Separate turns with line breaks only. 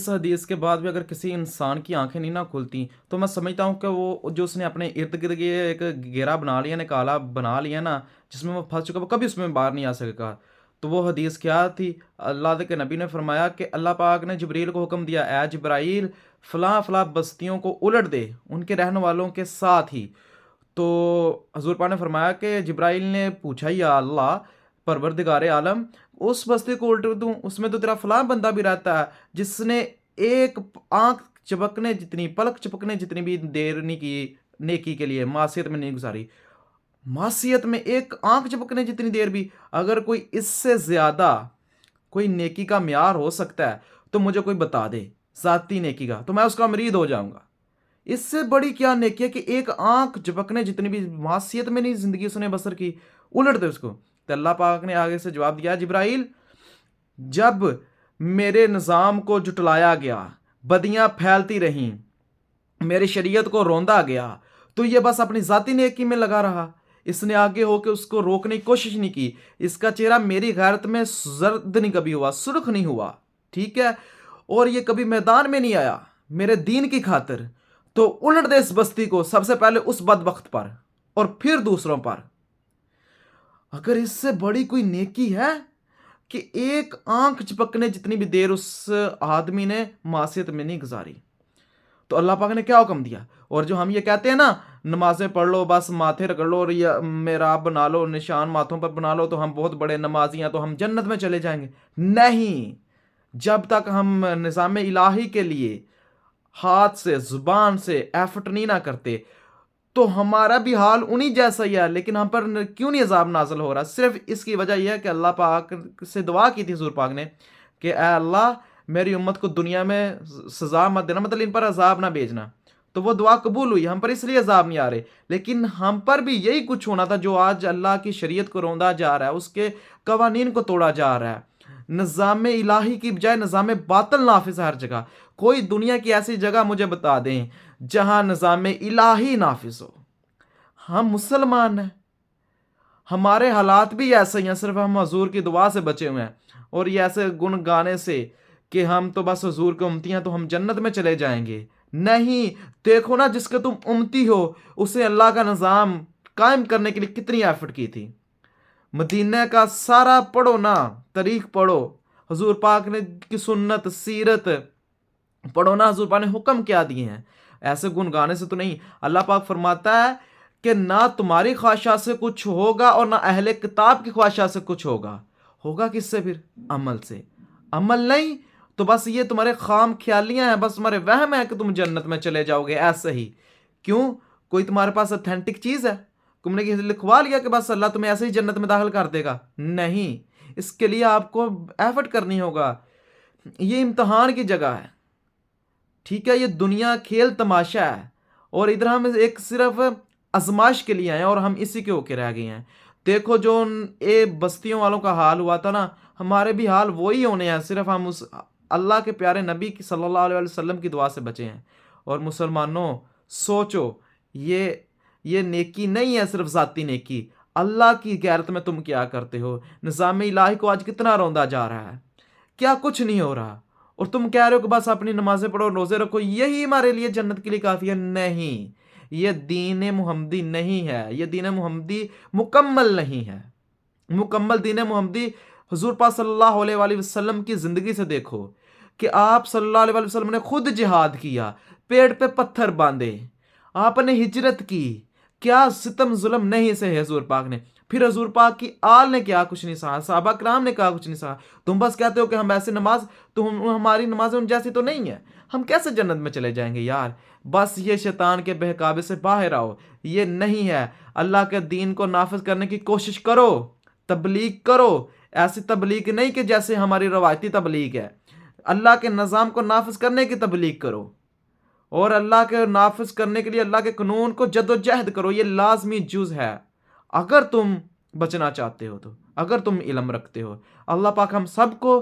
इस हदीस के बाद भी अगर किसी इंसान की आंखें नहीं ना खुलती तो मैं समझता हूँ कि वो जो उसने अपने इर्द गिर्द ये एक घेरा बना लिया, निकाला बना लिया ना, जिसमें वो फंस चुका, वो कभी उसमें बाहर नहीं आ सकेगा। तो वो हदीस क्या थी? अल्लाह के नबी ने फरमाया कि अल्लाह पाक ने जिब्रील को हुक्म दिया, ए जिब्राइल फ़लाँ फ़लाँ बस्तियों को उलट दे उनके रहने वालों के साथ ही। तो हज़ूर पाक ने फरमाया कि जिब्राइल ने पूछा, या अल्लाह परवरदिगार आलम, उस बस्ती को उल्ट दूं, उसमें तो तेरा फलां बंदा भी रहता है जिसने एक आंख चपकने जितनी, पलक चपकने जितनी भी देर नहीं की नेकी के लिए, मासियत में नहीं गुजारी। मासियत में एक आंख झपकने जितनी देर भी, अगर कोई इससे ज्यादा कोई नेकी का म्यार हो सकता है तो मुझे कोई बता दे, जाती नेकी का, तो मैं उसका मरीद हो जाऊंगा। इससे बड़ी क्या नेकी है कि एक आंख झपकने जितनी भी मासियत में नहीं जिंदगी उसने बसर की, उलट दे उसको। तो अल्लाह पाक ने आगे से जवाब दिया, जिब्राइल जब मेरे निज़ाम को जुटलाया गया, बदियां फैलती रहीं, मेरी शरीयत को रोंदा गया, तो ये बस अपनी जाती नेकी में लगा रहा। इसने आगे होकर उसको रोकने की कोशिश नहीं की। इसका चेहरा मेरी गैरत में जर्द नहीं कभी हुआ, सुर्ख नहीं हुआ, ठीक है, और ये कभी मैदान में नहीं आया मेरे दीन की खातिर। तो उलट दे इस बस्ती को, सबसे पहले उस बदबख्त पर और फिर दूसरों पर। अगर इससे बड़ी कोई नेकी है कि एक आंख झपकने जितनी भी देर उस आदमी ने मासियत में नहीं गुजारी, तो अल्लाह पाक ने क्या हुक्म दिया। और जो हम ये कहते हैं ना, नमाजें पढ़ लो, बस माथे रगड़ लो और ये मेराब बना लो, निशान माथों पर बना लो, तो हम बहुत बड़े नमाजी हैं, तो हम जन्नत में चले जाएंगे। नहीं, जब तक हम निज़ाम इलाही के लिए हाथ से जुबान से एफर्ट नहीं ना करते, तो हमारा भी हाल उन्हीं जैसा ही है। लेकिन हम पर क्यों नहीं अजाब नाजल हो रहा? सिर्फ इसकी वजह यह है कि अल्लाह पाक से दुआ की थी हुजूर पाक ने कि ए अल्लाह, मेरी उम्मत को दुनिया में सजा मत देना, मतलब इन पर अजाब ना भेजना। तो वो दुआ कबूल हुई, हम पर इसलिए अजाब नहीं आ रहे। लेकिन हम पर भी यही कुछ होना था जो आज अल्लाह की शरीयत को रौंदा जा रहा है, उसके कवानीन को तोड़ा जा रहा है। निज़ाम इलाही की बजाय निज़ाम बातिल नाफिज है हर जगह। कोई दुनिया की ऐसी जगह मुझे बता दें जहां निज़ाम इलाही नाफिज हो। हम मुसलमान हैं, हमारे हालात भी ऐसे ही हैं, सिर्फ हम हजूर की दुआ से बचे हुए हैं और ये ऐसे गुण गाने से कि हम तो बस हजूर के उम्मती हैं तो हम जन्नत में चले जाएंगे। नहीं, देखो ना, जिसके तुम उम्मती हो उसे अल्लाह का निज़ाम कायम करने के लिए कितनी एफर्ट की थी। मदीना का सारा पढ़ो ना, तारीख पढ़ो, हजूर पाक ने की सुन्नत सीरत पढ़ो ना, हजूर पाक ने हुक्म क्या दिए हैं। ऐसे गुण गाने से तो नहीं। अल्लाह पाक फरमाता है कि ना तुम्हारी ख्वाहिशा से कुछ होगा और ना अहले किताब की ख्वाहिशा से कुछ होगा। होगा किससे फिर? अमल से। अमल नहीं तो बस ये तुम्हारे खाम ख्यालियां हैं, बस तुम्हारे वहम है कि तुम जन्नत में चले जाओगे ऐसे ही। क्यों? कोई तुम्हारे पास ऑथेंटिक चीज है? तुमने किसी लिखवा लिया कि बस अल्लाह तुम्हें ऐसे ही जन्नत में दाखिल कर देगा? नहीं, इसके लिए आपको एफर्ट करनी होगा। ये इम्तहान की जगह है, ठीक है, ये दुनिया खेल तमाशा है और इधर हम एक सिर्फ आजमाइश के लिए आए हैं और हम इसी के होके रह गए हैं। देखो जो ये बस्तियों वालों का हाल हुआ था ना, हमारे भी हाल वही होने हैं, सिर्फ हम उस अल्लाह के प्यारे नबी की सल्लल्लाहु अलैहि वसल्लम की दुआ से बचे हैं। और मुसलमानों, सोचो, ये नेकी नहीं है सिर्फ जाती नेकी, अल्लाह की गैरत में तुम क्या करते हो। निज़ाम इलाही को आज कितना रौंदा जा रहा है, क्या कुछ नहीं हो रहा, और तुम कह रहे हो कि बस अपनी नमाजें पढ़ो, रोजे रखो, यही हमारे लिए जन्नत के लिए काफी है। नहीं, ये दीन मुहम्मदी नहीं है, ये दीन मुहम्मदी मुकम्मल नहीं है। मुकम्मल दीन मुहम्मदी हुजूर पाक सल्लल्लाहु अलैहि वसल्लम की जिंदगी से देखो कि आप सल्लल्लाहु अलैहि वसल्लम ने खुद जिहाद किया, पेड़ पे पत्थर बांधे, आपने हिजरत की, क्या सितम जुल्म नहीं सहे हजूर पाक ने। फिर हजूर पाक की आल ने क्या कुछ नहीं सहा, साहबा कराम ने क्या कुछ नहीं सहा। तुम बस कहते हो कि हम ऐसे नमाज, तो हमारी नमाज उन जैसी तो नहीं है, हम कैसे जन्नत में चले जाएंगे यार। बस ये शैतान के बहकावे से बाहर आओ, ये नहीं है। अल्लाह के दीन को नाफिज करने की कोशिश करो, तबलीग करो। ऐसी तबलीग नहीं कि जैसे हमारी रवायती तबलीग है, अल्लाह के निज़ाम को नाफिज करने की तबलीग करो और अल्लाह के नाफिज करने के लिए अल्लाह के कानून को जद्दोजहद करो। ये लाजमी जुज है अगर तुम बचना चाहते हो, तो अगर तुम इल्म रखते हो। अल्लाह पाक हम सबको